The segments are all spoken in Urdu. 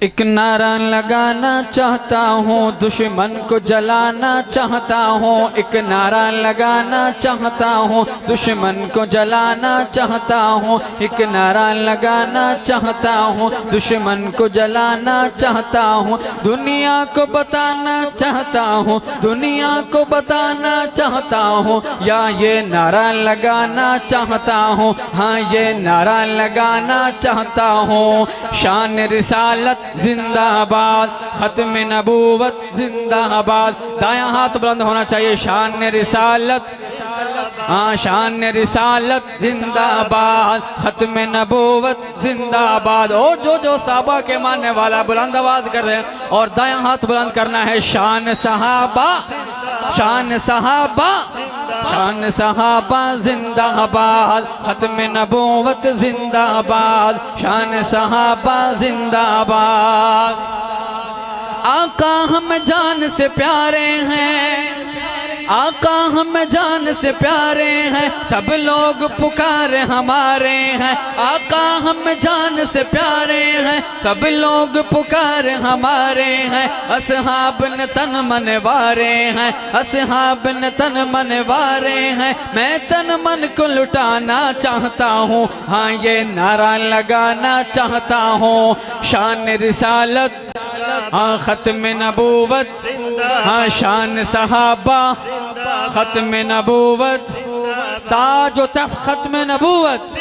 ایک نعرہ لگانا چاہتا ہوں، دشمن کو جلانا چاہتا ہوں، ایک نعرہ لگانا چاہتا ہوں، دشمن کو جلانا چاہتا ہوں، ایک نعرہ لگانا چاہتا ہوں، دشمن کو جلانا چاہتا ہوں، دنیا کو بتانا چاہتا ہوں، دنیا کو بتانا چاہتا ہوں، یا یہ نعرہ لگانا چاہتا ہوں، ہاں یہ نعرہ لگانا چاہتا ہوں، شان رسالت زندہ آباد، ختم نبوت زندہ آباد۔ دایاں ہاتھ بلند ہونا چاہیے، شان رسالت، ہاں شان رسالت زندہ آباد، ختم نبوت زندہ آباد۔ اور جو صحابہ کے ماننے والا بلند آواز کر رہے ہیں اور دایاں ہاتھ بلند کرنا ہے، شان صحابہ، شان صحابہ، شان صحابہ زندہ آباد، ختم نبوت زندہ آباد، شان صحابہ زندہ آباد۔ آقا ہم جان سے پیارے ہیں، آقا ہم جان سے پیارے ہیں، سب لوگ پکارے ہمارے ہیں، آقا ہم جان سے پیارے ہیں، سب لوگ پکارے ہمارے ہیں، اصحاب نے تن من وارے ہیں، اصحاب نے تن من وارے ہیں، میں تن من کو لٹانا چاہتا ہوں، ہاں یہ نعرہ لگانا چاہتا ہوں، شان رسالت، ہاں ختم نبوت، ہاں شان صحابہ، ختم نبوت، تاج و تخت ختم نبوت،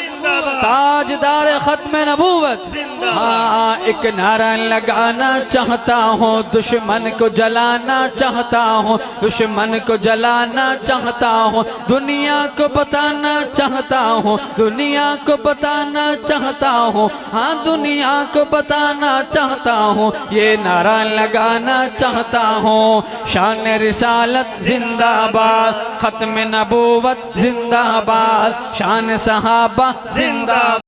تاج دار ختم نبوت۔ ہاں ایک نعرہ لگانا چاہتا ہوں، دشمن کو جلانا چاہتا ہوں، دشمن کو جلانا چاہتا ہوں، دنیا کو بتانا چاہتا ہوں، دنیا کو بتانا چاہتا ہوں، ہاں دنیا کو بتانا چاہتا ہوں، یہ نعرہ لگانا چاہتا ہوں، شان رسالت زندہ آباد، ختم نبوت زندہ آباد، شان صحابہ زندہ آباد۔